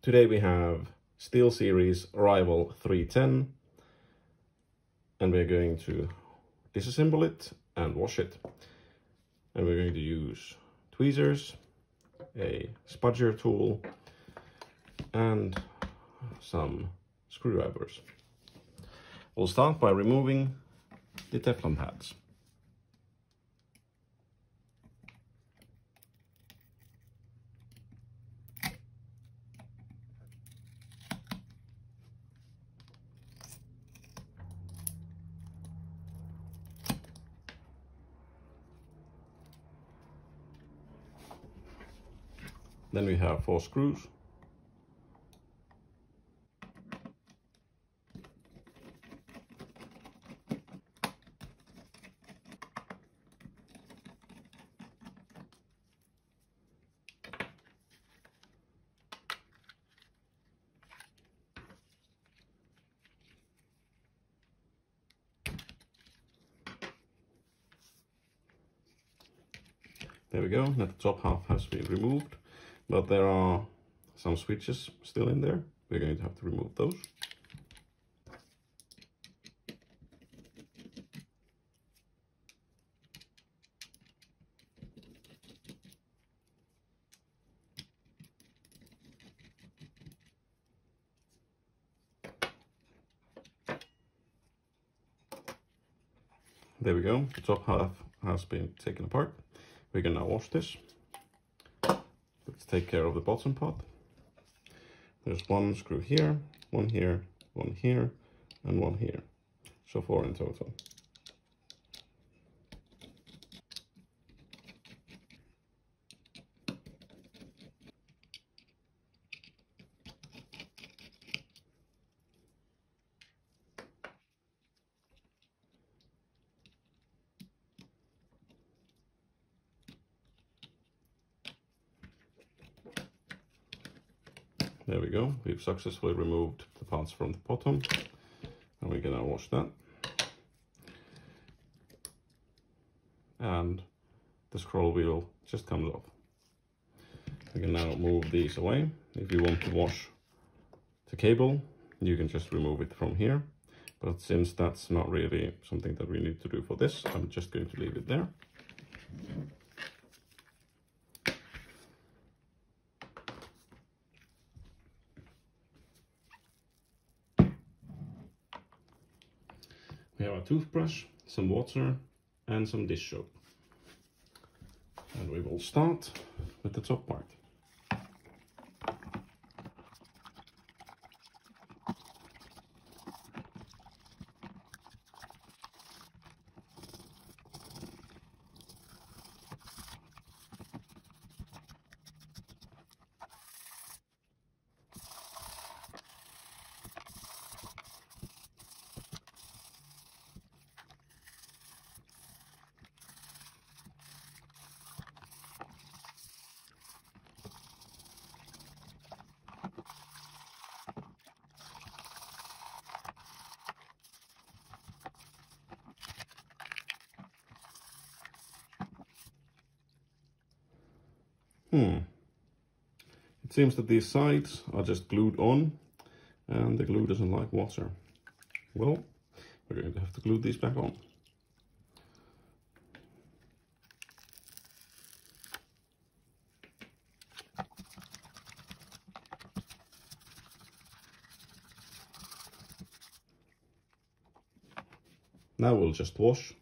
Today we have SteelSeries Arrival 310, and we're going to disassemble it and wash it. And we're going to use tweezers, a spudger tool, and some screwdrivers. We'll start by removing the Teflon pads. Then we have 4 screws. There we go, now the top half has been removed, but there are some switches still in there. We're going to have to remove those. There we go, the top half has been taken apart. We can now wash this. Let's take care of the bottom part. There's 1 screw here, 1 here, 1 here, and 1 here. So 4 in total. There we go, we've successfully removed the parts from the bottom, and we can now wash that. And the scroll wheel just comes off. We can now move these away. If you want to wash the cable, you can just remove it from here. But since that's not really something that we need to do for this, I'm just going to leave it there. We have a toothbrush, some water, and some dish soap. And we will start with the top part. It seems that these sides are just glued on, and the glue doesn't like water. Well, we're going to have to glue these back on. Now we'll just wash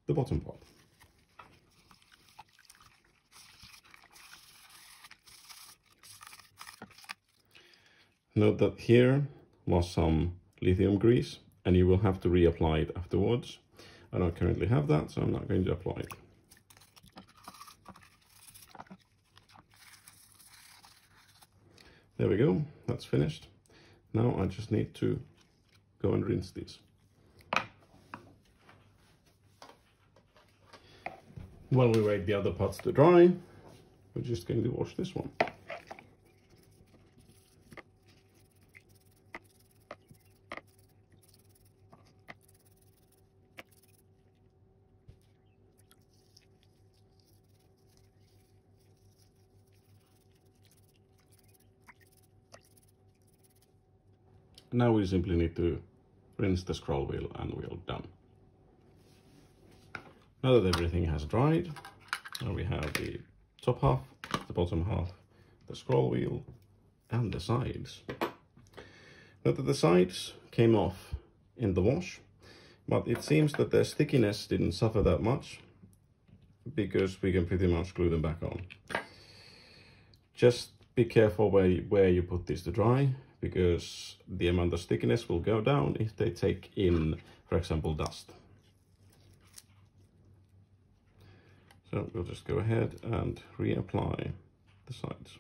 the bottom part. Note that here was some lithium grease, and you will have to reapply it afterwards. I don't currently have that, so I'm not going to apply it. There we go, that's finished. Now I just need to go and rinse these. While we wait the other parts to dry, we're just going to wash this one. Now we simply need to rinse the scroll wheel and we're done. Now that everything has dried, now we have the top half, the bottom half, the scroll wheel and the sides. Now that the sides came off in the wash, but it seems that the stickiness didn't suffer that much because we can pretty much glue them back on. Just be careful where you put this to dry, because the amount of stickiness will go down if they take in, for example, dust. So we'll just go ahead and reapply the sides.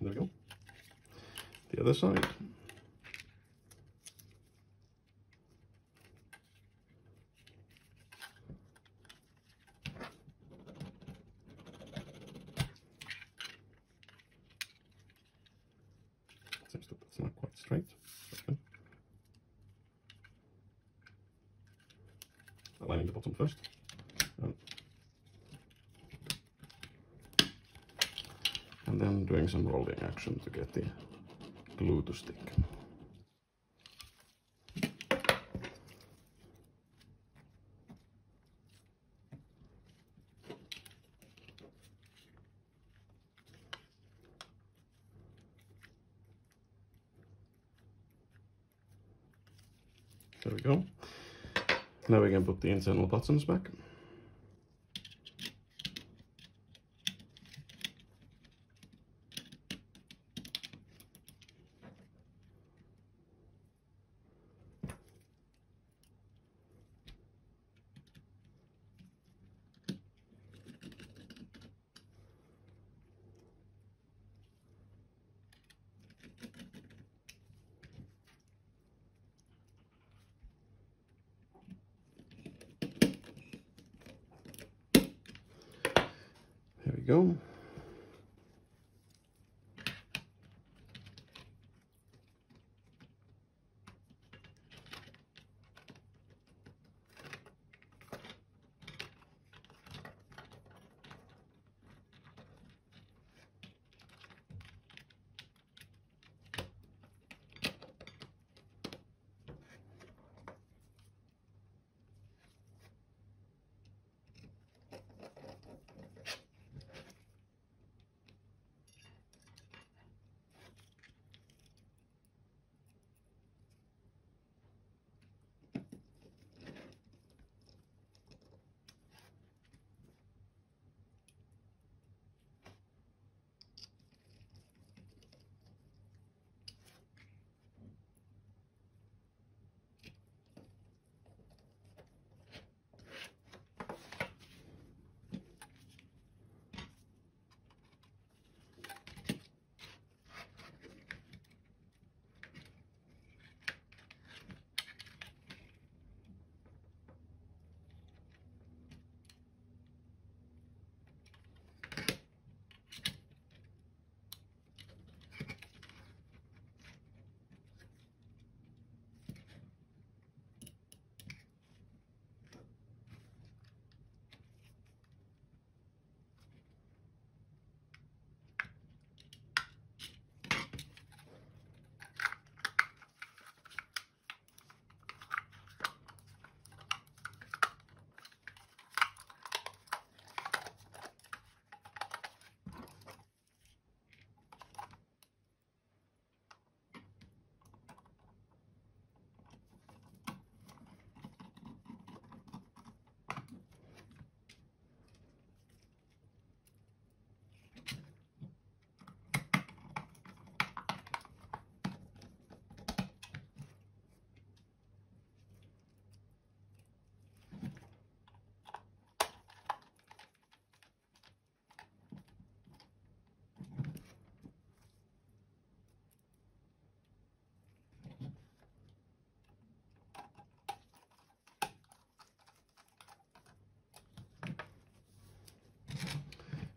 There we go. The other side. Seems that that's not quite straight. Okay. Aligning the bottom first. And then doing some rolling action to get the glue to stick. There we go. Now we can put the internal buttons back. There we go.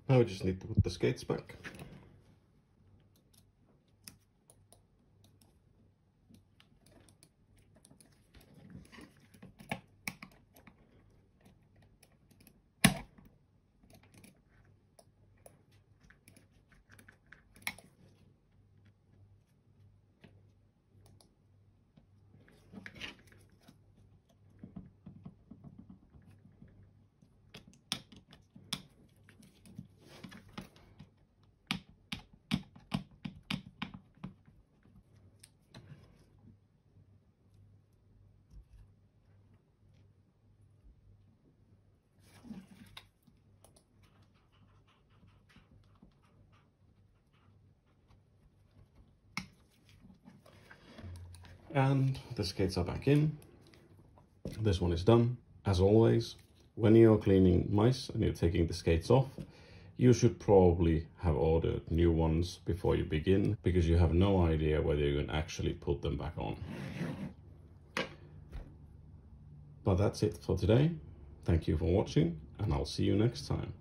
Now we just need to put the skates back. And the skates are back in. This one is done. As always, when you're cleaning mice and you're taking the skates off, you should probably have ordered new ones before you begin, because you have no idea whether you can actually put them back on. But that's it for today. Thank you for watching, and I'll see you next time.